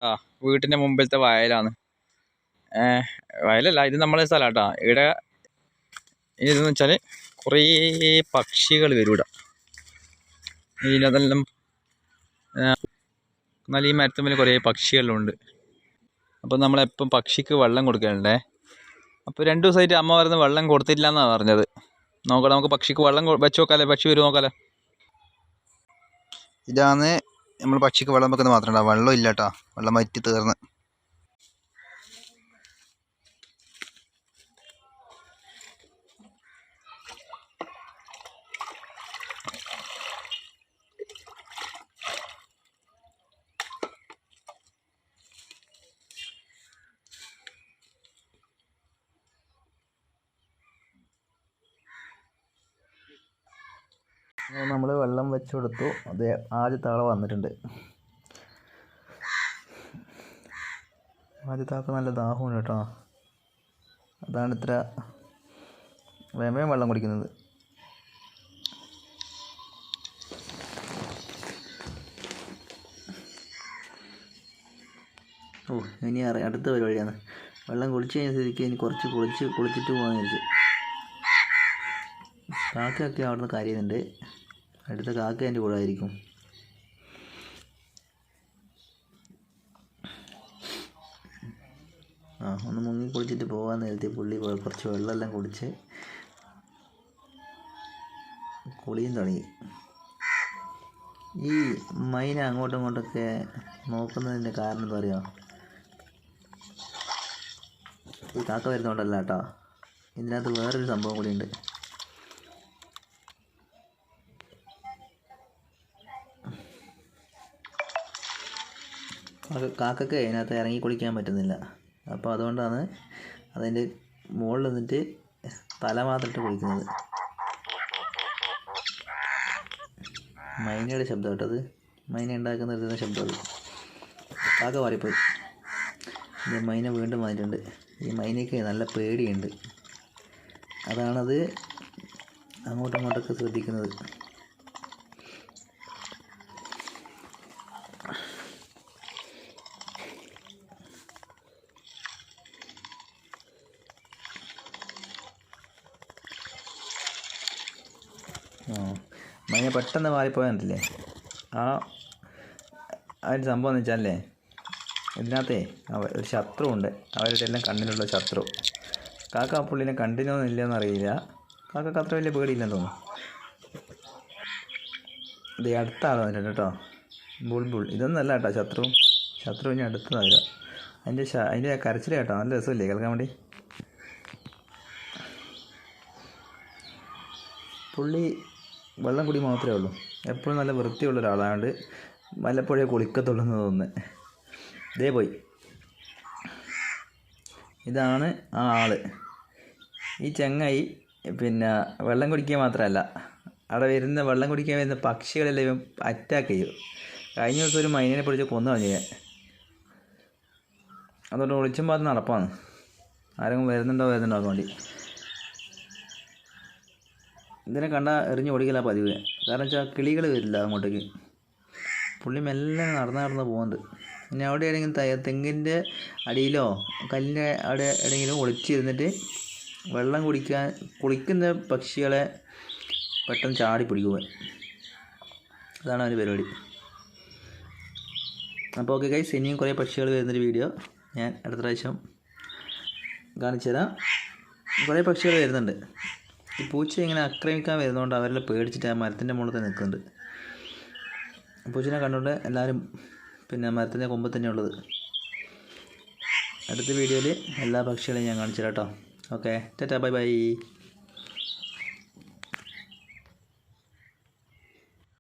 ആ വീട്ടിൻ്റെ മുമ്പിലത്തെ വയലാണ്. വയലല്ല, ഇത് നമ്മളെ സ്ഥലം കേട്ടോ. ഇവിടെ ഇതെന്ന് വെച്ചാൽ കുറേ പക്ഷികൾ വരും ഇവിടെ. ഇതിനതെല്ലാം എന്നാൽ ഈ മരത്തുമ്പിൽ കുറേ പക്ഷികളുണ്ട്. അപ്പോൾ നമ്മളെപ്പം പക്ഷിക്ക് വെള്ളം കൊടുക്കലുണ്ടേ. അപ്പോൾ 2 ദിവസമായിട്ട് അമ്മ പറയുന്ന വെള്ളം കൊടുത്തില്ല എന്നാണ് പറഞ്ഞത്. നോക്കാം, നമുക്ക് പക്ഷിക്ക് വെള്ളം വെച്ച് നോക്കാമല്ലേ, പക്ഷി വരും നോക്കാമല്ലേ. ഇതാണ് നമ്മൾ പക്ഷിക്ക് വെള്ളം വെക്കുന്നത് മാത്രമല്ല, വെള്ളം ഇല്ല കേട്ടോ, വെള്ളം വറ്റി തീർന്ന്. നമ്മൾ വെള്ളം വെച്ച് കൊടുത്തു. അത് ആദ്യത്തെ ആളെ വന്നിട്ടുണ്ട്. ആദ്യത്തെ ആൾക്ക് നല്ല ദാഹമുണ്ട് കേട്ടോ. അതാണ് ഇത്ര വേഗം വെള്ളം കുടിക്കുന്നത്. ഇനി അടുത്ത പരിപാടിയാണ്. വെള്ളം കുടിച്ച് കഴിഞ്ഞ സ്ഥിതിക്ക് ഇനി കുറച്ച് കുളിച്ചിട്ട് പോകാമെന്ന് വിചാരിച്ചു. കാക്കയൊക്കെ അവിടെ നിന്ന് കരയുന്നുണ്ട്. അടുത്ത കാക്ക എൻ്റെ കൂടെ ആയിരിക്കും. ഒന്ന് മുങ്ങി കുളിച്ചിട്ട് പോകാൻ നേരത്തെ പുള്ളി കുറച്ച് വെള്ളമെല്ലാം കുടിച്ച് കുളിയും തുടങ്ങി. ഈ മൈന അങ്ങോട്ടും ഇങ്ങോട്ടൊക്കെ നോക്കുന്നതിൻ്റെ കാരണം എന്താ പറയുക, ഈ കാക്ക വരുന്നതുകൊണ്ടല്ല കേട്ടോ. ഇതിനകത്ത് വേറൊരു സംഭവം കൂടിയുണ്ട്. കാക്കയ്ക്ക് അതിനകത്ത് ഇറങ്ങി കുളിക്കാൻ പറ്റുന്നില്ല. അപ്പോൾ അതുകൊണ്ടാണ് അതിൻ്റെ മുകളിൽ നിന്നിട്ട് തല മാത്രമിട്ട് കുളിക്കുന്നത്. മൈനയുടെ ശബ്ദം കേട്ടത്, മൈന ഉണ്ടാക്കുന്ന ശബ്ദം. അത് കാക്ക മാറിപ്പോയി. മൈന വീണ്ടും വന്നിട്ടുണ്ട്. ഈ മൈനയ്ക്ക് നല്ല പേടിയുണ്ട്. അതാണത് അങ്ങോട്ടും ഇങ്ങോട്ടൊക്കെ ശ്രദ്ധിക്കുന്നത്. മൈന പെട്ടെന്ന് മാറിപ്പോയാന്നില്ലേ. ആ ഒരു സംഭവം എന്ന് വെച്ചാലേ, ഇതിനകത്തേ ഒരു ശത്രു ഉണ്ട്. അവരുടെ എല്ലാം കണ്ണിലുള്ള ശത്രു. കാക്ക ആ പുള്ളിനെ കണ്ടിനോന്നില്ലെന്ന് അറിയില്ല. കാക്കക്ക് അത്ര വലിയ പേടിയില്ലെന്ന് തോന്നുന്നു. ഇത് അടുത്ത ആൾ വന്നിട്ടുണ്ട് കേട്ടോ. ബുൾബുൾ ഇതൊന്നല്ല കേട്ടോ, ശത്രു ഇനി അടുത്തതാകുക. അതിൻ്റെ കരച്ചിൽ കേട്ടോ, നല്ല രസമില്ലേ കേൾക്കാൻ വേണ്ടി. പുള്ളി വെള്ളം കുടി മാത്രമേ ഉള്ളൂ. എപ്പോഴും നല്ല വൃത്തിയുള്ള ഒരാളായതുകൊണ്ട് വല്ലപ്പോഴേ കുളിക്കത്തുള്ളൂ എന്ന് തോന്നുന്നത്. ഇതേ പോയി. ഇതാണ് ആ ആള്. ഈ ചങ്ങായി പിന്നെ വെള്ളം കുടിക്കുക മാത്രമല്ല, അവിടെ വരുന്ന വെള്ളം കുടിക്കാൻ വരുന്ന പക്ഷികളെല്ലാം ഇവൻ അറ്റാക്ക് ചെയ്യും. കഴിഞ്ഞ ദിവസം ഒരു മൈനനെ പിടിച്ച് കൊന്നു കളഞ്ഞു. അതുകൊണ്ട് ഒളിച്ചും പാത്ത് നടപ്പാണ്. ആരെങ്കിലും വരുന്നുണ്ടോ ആക്കാൻ വേണ്ടി. ഇതിനെ കണ്ടാൽ എറിഞ്ഞ് ഓടിക്കല പതിവ്. കാരണം വെച്ചാൽ കിളികൾ വരില്ല അങ്ങോട്ടേക്ക്. പുള്ളി മെല്ലെ നടന്ന് പോകുന്നുണ്ട്. പിന്നെ അവിടെ എവിടെയെങ്കിലും തെങ്ങിൻ്റെ അടിയിലോ കല്ലിൻ്റെ അവിടെ എവിടെയെങ്കിലും ഒളിച്ചിരുന്നിട്ട് വെള്ളം കുളിക്കുന്ന പക്ഷികളെ പെട്ടെന്ന് ചാടി പിടിക്കുക. അതാണ് അവൻ്റെ പരിപാടി. അപ്പോൾ ഓക്കെ ഗൈസ്, ഇനിയും കുറേ പക്ഷികൾ വരുന്നൊരു വീഡിയോ ഞാൻ അടുത്ത പ്രാവശ്യം കാണിച്ചു തരാം. കുറേ പക്ഷികൾ വരുന്നുണ്ട്. ഈ പൂച്ച ഇങ്ങനെ ആക്രമിക്കാൻ വരുന്നതുകൊണ്ട് അവരെല്ലാം പേടിച്ചിട്ട് ആ മരത്തിൻ്റെ മുകളിൽ തന്നെ നിൽക്കുന്നുണ്ട്. പൂച്ചനെ കണ്ടുകൊണ്ട് എല്ലാവരും പിന്നെ മരത്തിൻ്റെ കൊമ്പ് തന്നെ ഉള്ളത്. അടുത്ത വീഡിയോയിൽ എല്ലാ പക്ഷികളെയും ഞാൻ കാണിച്ചു തരാം കേട്ടോ. Okay, Tata, bye bye.